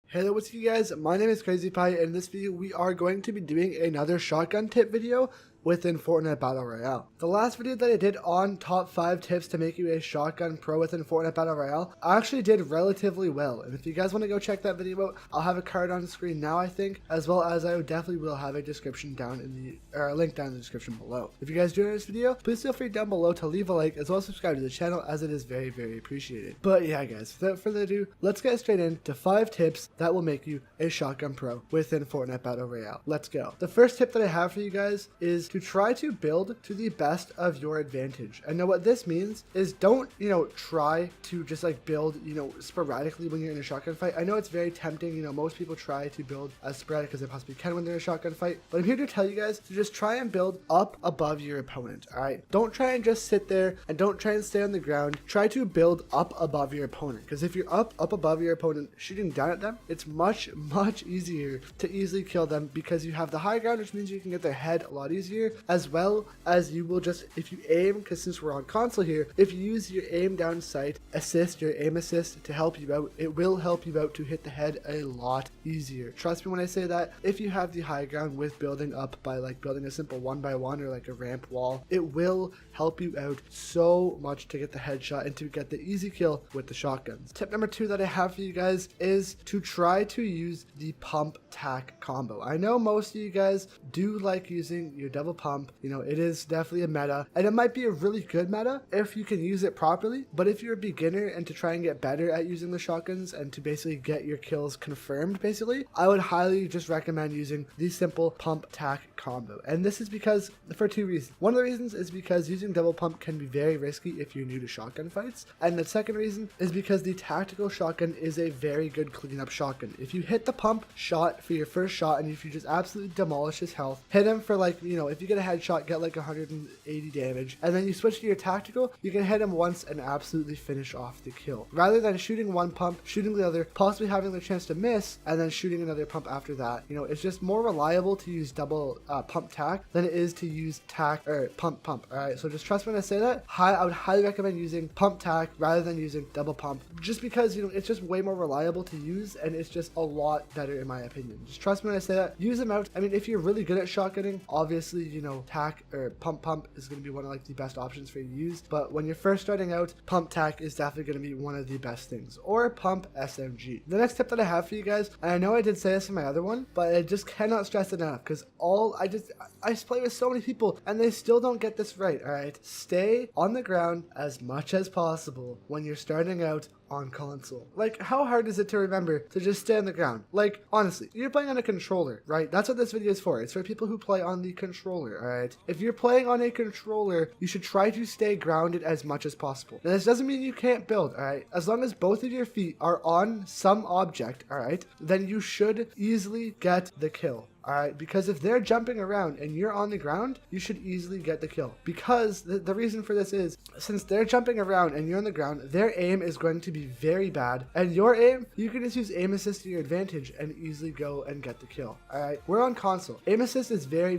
Hello, what's up you guys? My name is Crazy Pie, and in this video we are going to be doing another shotgun tip video within Fortnite Battle Royale. The last video that I did on top 5 tips to make you a shotgun pro within Fortnite Battle Royale, I actually did relatively well. And if you guys want to go check that video out, I'll have a card on the screen now, I think, as well as I definitely will have a description down in the, or a link down in the description below. If you guys do enjoy this video, please feel free down below to leave a like as well as subscribe to the channel, as it is very, very appreciated. But yeah guys, without further ado, let's get straight into 5 tips that will make you a shotgun pro within Fortnite Battle Royale. Let's go. The first tip that I have for you guys is to try to build to the best of your advantage. And now what this means is don't, try to just like build, sporadically when you're in a shotgun fight. I know it's very tempting, most people try to build as sporadic as they possibly can when they're in a shotgun fight, but I'm here to tell you guys to just try and build up above your opponent, alright? Don't try and just sit there and don't try and stay on the ground. Try to build up above your opponent, because if you're up above your opponent shooting down at them, it's much easier to easily kill them because you have the high ground, which means you can get their head a lot easier, as well as you will just, if you aim, because since we're on console here, if you use your aim down sight assist, your aim assist to help you out, it will help you out to hit the head a lot easier. Trust me when I say that. If you have the high ground with building up by like building a simple 1x1 or like a ramp wall, it will help you out so much to get the headshot and to get the easy kill with the shotguns. Tip number 2 that I have for you guys is to try to use the pump tack combo. I know most of you guys do like using your double pump. It is definitely a meta, and it might be a really good meta if you can use it properly, but if you're a beginner and to try and get better at using the shotguns and to basically get your kills confirmed, basically, I would highly just recommend using the simple pump tack combo. And this is because, for 2 reasons. One of the reasons is because using double pump can be very risky if you're new to shotgun fights, and the second reason is because the tactical shotgun is a very good cleanup shotgun. If you hit the pump shot for your first shot, and if you just absolutely demolish his health, hit him for like, if you get a headshot, get like 180 damage, and then you switch to your tactical, you can hit him once and absolutely finish off the kill. Rather than shooting one pump, shooting the other, possibly having the chance to miss, and then shooting another pump after that. It's just more reliable to use double pump tack than it is to use tack or pump. Alright, so just trust me when I say that. I would highly recommend using pump tack rather than using double pump, just because it's just way more reliable to use, and it's just a lot better in my opinion. Just trust me when I say that. Use them out. I mean, if you're really good at shotgunning, obviously, tack or pump is going to be one of like the best options for you to use, but when you're first starting out, pump tack is definitely going to be one of the best things, or pump SMG. The next tip that I have for you guys, and I know I did say this in my other one, but I just cannot stress it enough, because I play with so many people and they still don't get this right. Alright, stay on the ground as much as possible when you're starting out on console. Like, how hard is it to remember to just stay on the ground? Like, honestly, you're playing on a controller, right? That's what this video is for. It's for people who play on the controller, alright? If you're playing on a controller, you should try to stay grounded as much as possible. Now, this doesn't mean you can't build, alright? As long as both of your feet are on some object, alright, then you should easily get the kill. Alright, because if they're jumping around and you're on the ground, you should easily get the kill. Because the reason for this is, since they're jumping around and you're on the ground, their aim is going to be very bad. And your aim, you can just use aim assist to your advantage and easily go and get the kill. Alright, we're on console. Aim assist is very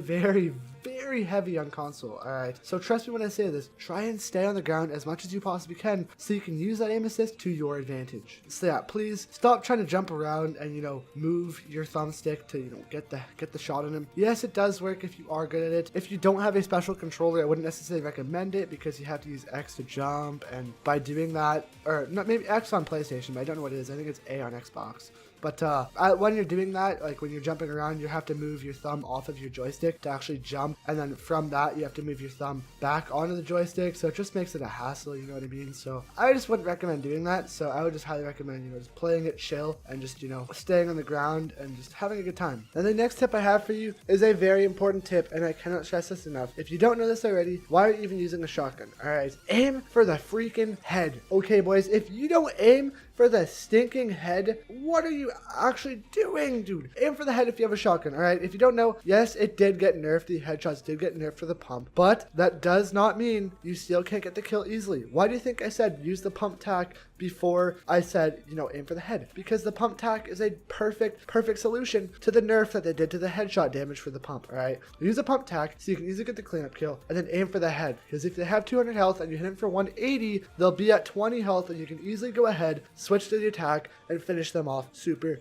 heavy on console, alright? So trust me when I say this, try and stay on the ground as much as you possibly can so you can use that aim assist to your advantage. So yeah, please stop trying to jump around and, move your thumbstick to, get the shot on him. Yes, it does work if you are good at it. If you don't have a special controller, I wouldn't necessarily recommend it because you have to use X to jump, and by doing that, or not, maybe X on PlayStation, but I don't know what it is. I think it's A on Xbox. But when you're doing that, like when you're jumping around, you have to move your thumb off of your joystick to actually jump, and then from that you have to move your thumb back onto the joystick, so it just makes it a hassle, you know what I mean? So I just wouldn't recommend doing that. So I would just highly recommend, just playing it chill and just, staying on the ground and just having a good time. And the next tip I have for you is a very important tip, and I cannot stress this enough. If you don't know this already, why are you even using a shotgun? Alright, aim for the freaking head. Okay boys, if you don't aim for the stinking head, what are you actually doing, dude? Aim for the head if you have a shotgun, alright? If you don't know, yes, it did get nerfed. The headshots did get nerfed for the pump, but that does not mean you still can't get the kill easily. Why do you think I said use the pump tack before I said, you know, aim for the head, because the pump tack is a perfect solution to the nerf that they did to the headshot damage for the pump. All right, use a pump tack so you can easily get the cleanup kill, and then aim for the head, because if they have 200 health and you hit them for 180, they'll be at 20 health, and you can easily go ahead, switch to the attack, and finish them off super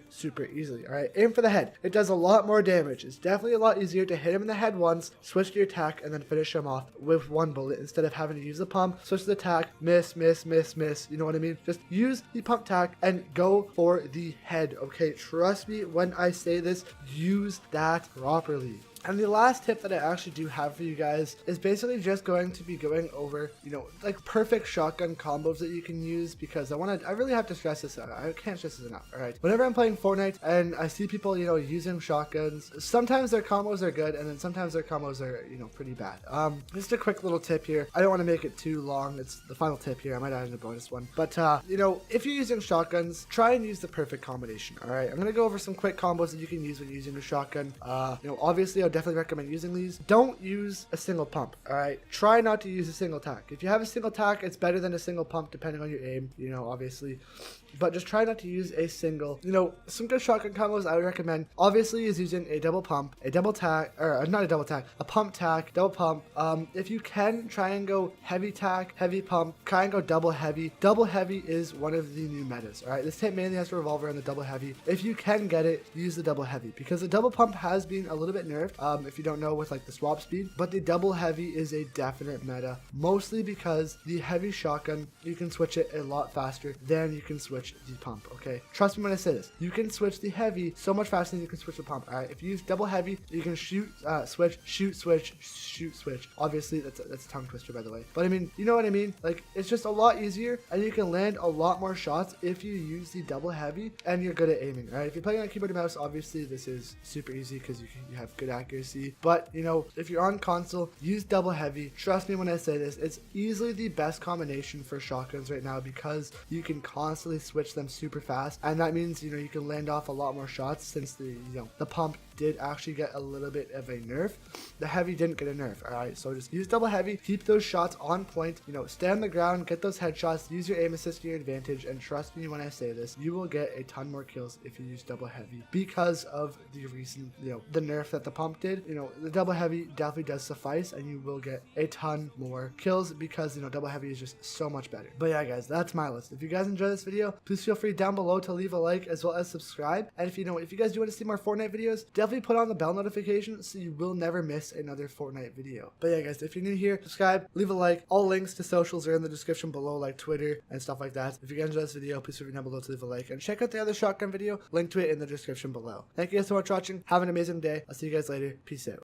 easily. All right, aim for the head. It does a lot more damage. It's definitely a lot easier to hit him in the head once, switch to your attack, and then finish him off with one bullet instead of having to use the pump, switch to the attack, miss. You know what I mean? Just use the pump tack and go for the head. Okay, trust me when I say this, use that properly. And the last tip that I actually do have for you guys is basically just going to be going over, you know, like perfect shotgun combos that you can use, because I really have to stress this out. I can't stress this enough. All right. Whenever I'm playing Fortnite and I see people, you know, using shotguns, sometimes their combos are good and then sometimes their combos are, you know, pretty bad. Just a quick little tip here. I don't want to make it too long. It's the final tip here. I might add in a bonus one. But, you know, if you're using shotguns, try and use the perfect combination. All right. I'm going to go over some quick combos that you can use when using a shotgun. You know, obviously, I'll definitely recommend using these. Don't use a single pump. All right, try not to use a single tack. If you have a single tack, it's better than a single pump depending on your aim, you know, obviously, but just try not to use a single. You know, some good shotgun combos I would recommend obviously is using a double pump, a double tack, or not a double tack, a pump tack, double pump. If you can, try and go heavy tack, heavy pump, try and go double heavy. Double heavy is one of the new metas. All right, this tape mainly has to revolve around the double heavy. If you can get it, use the double heavy, because the double pump has been a little bit nerfed, if you don't know, with like the swap speed, but the double heavy is a definite meta, mostly because the heavy shotgun, you can switch it a lot faster than you can switch the pump. Okay, trust me when I say this, you can switch the heavy so much faster than you can switch the pump. All right, if you use double heavy, you can shoot, switch, shoot, switch. Obviously that's a tongue twister, by the way, but I mean, you know what I mean, like it's just a lot easier and you can land a lot more shots if you use the double heavy and you're good at aiming. All right, if you're playing on keyboard and mouse, obviously this is super easy because you have good accuracy, but you know, if you're on console, use double heavy. Trust me when I say this, it's easily the best combination for shotguns right now, because you can constantly switch them super fast, and that means, you know, you can land off a lot more shots, since the pump did actually get a little bit of a nerf. The heavy didn't get a nerf. All right, so just use double heavy, keep those shots on point, you know, stay on the ground, get those headshots, use your aim assist to your advantage, and trust me when I say this, you will get a ton more kills if you use double heavy, because of the recent, you know, the nerf that the pump did. You know, the double heavy definitely does suffice, and you will get a ton more kills, because, you know, double heavy is just so much better. But yeah, guys, that's my list. If you guys enjoyed this video, please feel free down below to leave a like as well as subscribe. And if you guys do want to see more Fortnite videos, definitely put on the bell notification so you will never miss another Fortnite video. But yeah, guys, if you're new here, subscribe, leave a like. All links to socials are in the description below, like Twitter and stuff like that. If you guys enjoyed this video, please feel free down below to leave a like, and check out the other shotgun video, link to it in the description below. Thank you guys so much for watching. Have an amazing day. I'll see you guys later. Peace out.